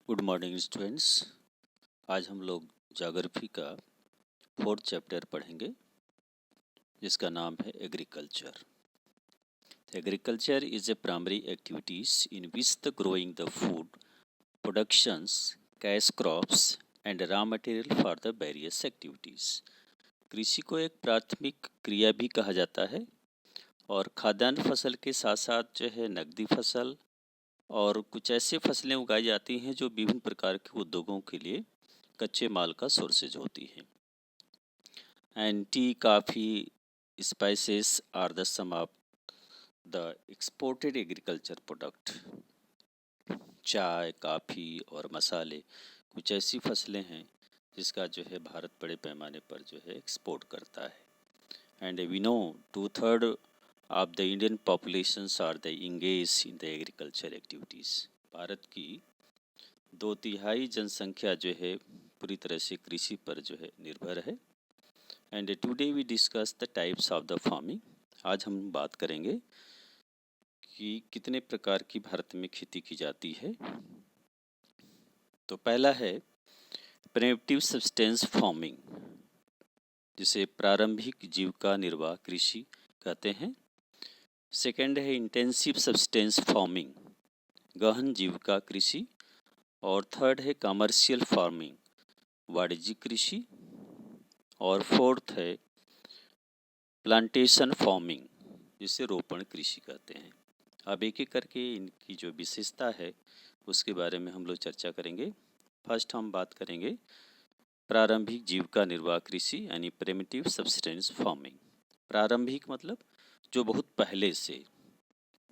Good morning students. आज हम लोग ज्योग्राफी का 4th चैप्टर पढ़ेंगे जिसका नाम है agriculture. Agriculture is a primary activities in which the growing the food productions cash crops and raw material for the various activities. कृषि को एक प्राथमिक क्रिया भी कहा जाता है और खाद्यान्न फसल के साथ साथ जो है नकदी फसल और कुछ ऐसी फसलें उगाई जाती हैं जो विभिन्न प्रकार के उद्योगों के लिए कच्चे माल का सोर्सेज होती हैं। And tea, coffee, spices are the some of the exported agriculture product. चाय, कॉफ़ी और मसाले कुछ ऐसी फसलें हैं जिसका जो है भारत बड़े पैमाने पर जो है एक्सपोर्ट करता है। And we know 2/3 of the Indian populations are the engage in the agriculture activities. Bharat की 2/3 जनसंख्या जो है पूरी तरह से कृषि पर जो है निर्भर है। And today we discuss the types of the farming. आज हम बात करेंगे कि कितने प्रकार की भारत में खेती की जाती है। तो पहला है प्रिमिटिव सब्सटेंस फार्मिंग, जिसे प्रारंभिक जीविका निर्वाह कृषि कहते हैं। सेकंड है इंटेंसिव सब्सटेंस फार्मिंग, गहन जीविका कृषि। और थर्ड है कमर्शियल फार्मिंग, वाणिज्यिक कृषि। और फोर्थ है प्लांटेशन फार्मिंग, जिसे रोपण कृषि कहते हैं। अब एक एक करके इनकी जो विशेषता है उसके बारे में हम लोग चर्चा करेंगे। फर्स्ट हम बात करेंगे प्रारंभिक जीविका निर्वाह कृषि यानी प्रिमिटिव सब्सटेंस फार्मिंग। प्रारंभिक मतलब जो बहुत पहले से,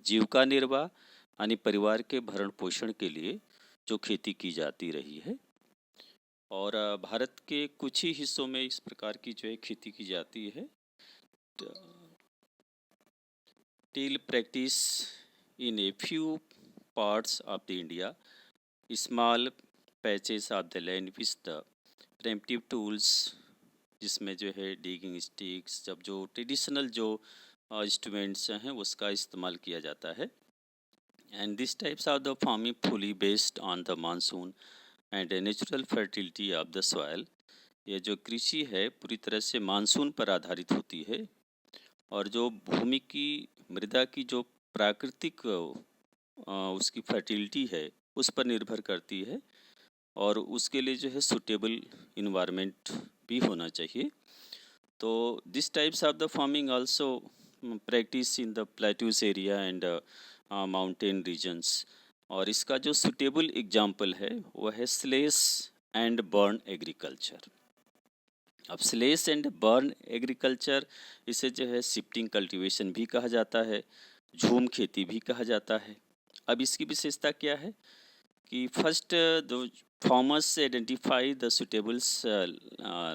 जीविका निर्वाह यानी परिवार के भरण पोषण के लिए जो खेती की जाती रही है। और भारत के कुछ ही हिस्सों में इस प्रकार की जो है खेती की जाती है। Till practice in a few parts of the India, small patches of the land with the primitive tools, जिसमें जो है डिगिंग स्टिक्स, जब जो ट्रेडिशनल जो इंस्ट्रूमेंट्स हैं उसका इस्तेमाल किया जाता है। And this types of the farming fully based on the monsoon and natural fertility of the soil. ये जो कृषि है पूरी तरह से मानसून पर आधारित होती है और जो भूमि की मृदा की जो प्राकृतिक उसकी फर्टिलिटी है उस पर निर्भर करती है। और उसके लिए जो है सूटेबल इन्वायरमेंट भी होना चाहिए। तो this types of the farming also practice in the plateaus area and mountain regions. और इसका जो सूटेबल एग्जाम्पल है वह है स्लेश एंड बर्न एग्रीकल्चर। अब स्लेश एंड बर्न एग्रीकल्चर, इसे जो है शिफ्टिंग कल्टीवेशन भी कहा जाता है, झूम खेती भी कहा जाता है। अब इसकी विशेषता क्या है कि first the farmers identify the suitable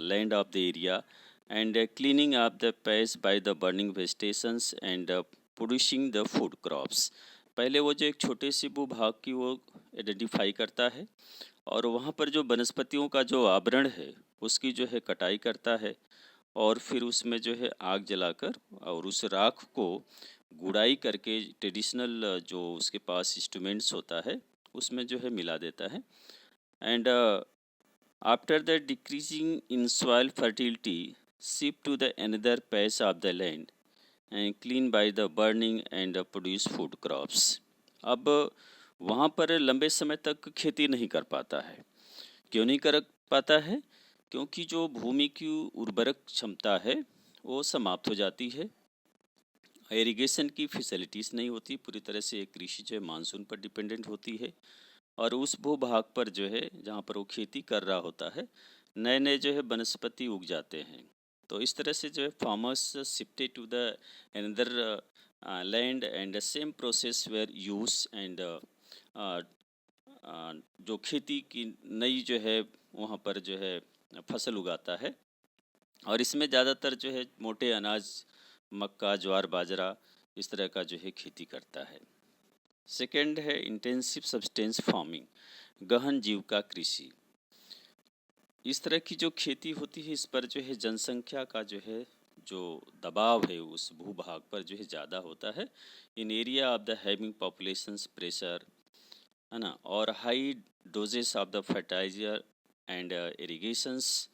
land of the area and cleaning of the paste bye the burning vegetations and producing the food crops. पहले वो जो एक छोटे से भूभाग की वो आइडेंटिफाई करता है और वहाँ पर जो वनस्पतियों का जो आवरण है उसकी जो है कटाई करता है और फिर उसमें जो है आग जलाकर और उस राख को गुड़ाई करके ट्रेडिशनल जो उसके पास इंस्ट्रूमेंट्स होता है उसमें जो है मिला देता है। And after the decreasing in soil fertility shift to the another patch of the land and clean by the burning and produce food crops. अब वहाँ पर लंबे समय तक खेती नहीं कर पाता है। क्यों नहीं कर पाता है? क्योंकि जो भूमि की उर्वरक क्षमता है वो समाप्त हो जाती है, इरिगेशन की फैसिलिटीज़ नहीं होती, पूरी तरह से कृषि जो है मानसून पर डिपेंडेंट होती है। और उस भूभाग पर जो है जहाँ पर वो खेती कर रहा होता है नए नए जो है वनस्पति उग जाते हैं। तो इस तरह से जो है farmers shifted to the another land and same process where use and जो खेती की नई जो है वहाँ पर जो है फसल उगाता है। और इसमें ज़्यादातर जो है मोटे अनाज, मक्का, ज्वार, बाजरा इस तरह का जो है खेती करता है। सेकंड है इंटेंसिव सब्सटेंस फार्मिंग, गहन जीविका कृषि। इस तरह की जो खेती होती है इस पर जो है जनसंख्या का जो है जो दबाव है उस भूभाग पर जो है ज़्यादा होता है। In area of the having populations pressure है ना, और high doses of the fertilizer and irrigations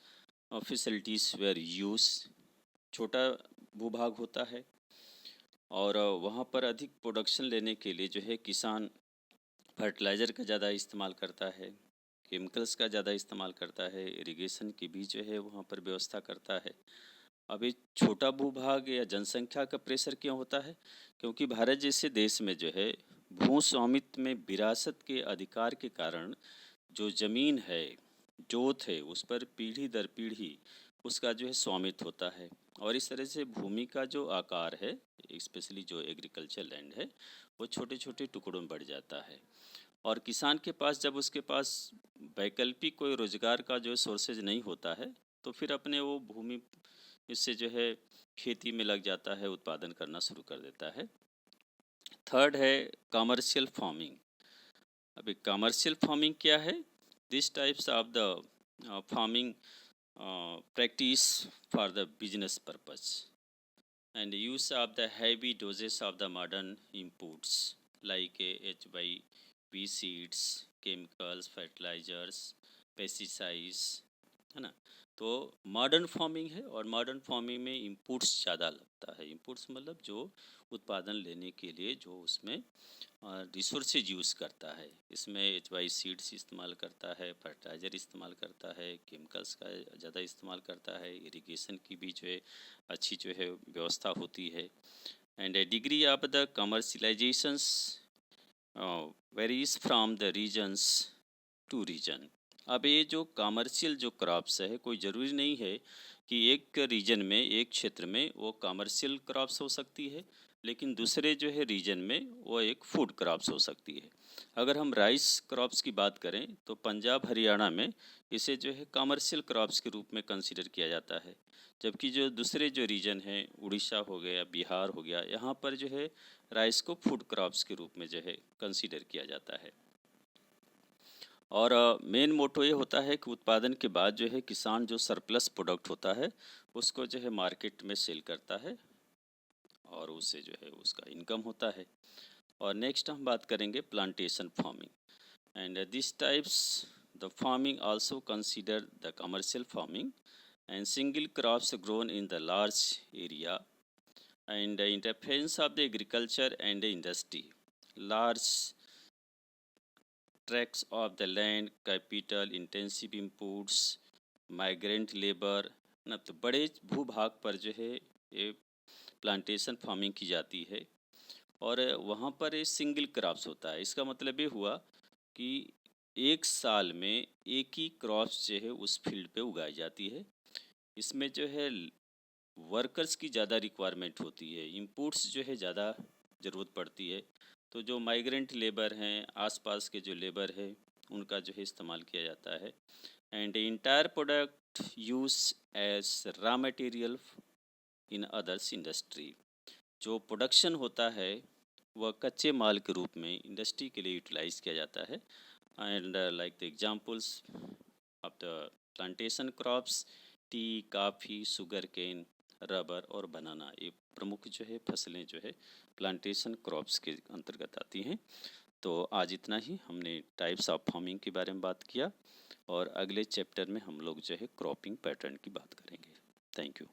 facilities were use. छोटा भूभाग होता है और वहाँ पर अधिक प्रोडक्शन लेने के लिए जो है किसान फर्टिलाइज़र का ज़्यादा इस्तेमाल करता है, केमिकल्स का ज़्यादा इस्तेमाल करता है, इरिगेशन की भी जो है वहाँ पर व्यवस्था करता है। अब ये छोटा भूभाग या जनसंख्या का प्रेशर क्यों होता है? क्योंकि भारत जैसे देश में जो है भू स्वामित्व में विरासत के अधिकार के कारण जो ज़मीन है, जोत है, उस पर पीढ़ी दर पीढ़ी उसका जो है स्वामित्व होता है और इस तरह से भूमि का जो आकार है, स्पेशली जो एग्रीकल्चर लैंड है, वो छोटे छोटे टुकड़ों में बढ़ जाता है। और किसान के पास जब उसके पास वैकल्पिक कोई रोजगार का जो सोर्सेज नहीं होता है तो फिर अपने वो भूमि इससे जो है खेती में लग जाता है, उत्पादन करना शुरू कर देता है। थर्ड है कमर्शियल फार्मिंग। अभी कमर्शियल फार्मिंग क्या है? This types of the farming practice for the business purpose and use of the heavy doses of the modern inputs like HYV seeds, chemicals, fertilizers, pesticides, है ना। तो modern farming है और modern farming में inputs ज़्यादा लगता है। Inputs मतलब जो उत्पादन लेने के लिए जो उसमें रिसोर्सेज यूज़ करता है। इसमें HY सीड्स इस्तेमाल करता है, फर्टिलाइज़र इस्तेमाल करता है, केमिकल्स का ज़्यादा इस्तेमाल करता है, इरिगेशन की भी जो है अच्छी जो है व्यवस्था होती है। And degree of the commercializations varies from the regions to region. अब ये जो कमर्शियल जो क्रॉप्स है, कोई ज़रूरी नहीं है कि एक रीजन में, एक क्षेत्र में वो कमर्शियल क्रॉप्स हो सकती है, लेकिन दूसरे जो है रीजन में वो एक फूड क्रॉप्स हो सकती है। अगर हम राइस क्रॉप्स की बात करें तो पंजाब हरियाणा में इसे जो है कमर्शियल क्रॉप्स के रूप में कंसीडर किया जाता है, जबकि जो दूसरे जो रीजन हैं, उड़ीसा हो गया, बिहार हो गया, यहाँ पर जो है राइस को फूड क्रॉप्स के रूप में जो है कंसीडर किया जाता है। और मेन मोटो ये होता है कि उत्पादन के बाद जो है किसान जो सरप्लस प्रोडक्ट होता है उसको जो है मार्केट में सेल करता है और उससे जो है उसका इनकम होता है। और नेक्स्ट हम बात करेंगे plantation farming and this types the farming also consider the commercial farming and single crops grown in the large area and interference of the agriculture and industry, large tracts of the land, capital intensive inputs, migrant labour ना, तो बड़े भूभाग पर जो है ये plantation farming की जाती है और वहाँ पर ये सिंगल क्रॉप्स होता है। इसका मतलब ये हुआ कि एक साल में एक ही क्रॉप्स जो है उस फील्ड पे उगाई जाती है। इसमें जो है वर्कर्स की ज़्यादा रिक्वायरमेंट होती है, इनपुट्स जो है ज़्यादा ज़रूरत पड़ती है। तो जो माइग्रेंट लेबर हैं, आसपास के जो लेबर है, उनका जो है इस्तेमाल किया जाता है। And entire product use as raw material in others industry. जो प्रोडक्शन होता है वह कच्चे माल के रूप में इंडस्ट्री के लिए यूटिलाइज किया जाता है। And like the examples of the plantation crops, tea, coffee, sugar cane, rubber और बनाना, ये प्रमुख जो है फसलें जो है प्लांटेशन क्रॉप्स के अंतर्गत आती हैं। तो आज इतना ही, हमने टाइप्स ऑफ फार्मिंग के बारे में बात किया और अगले चैप्टर में हम लोग जो है क्रॉपिंग पैटर्न की बात करेंगे। Thank you.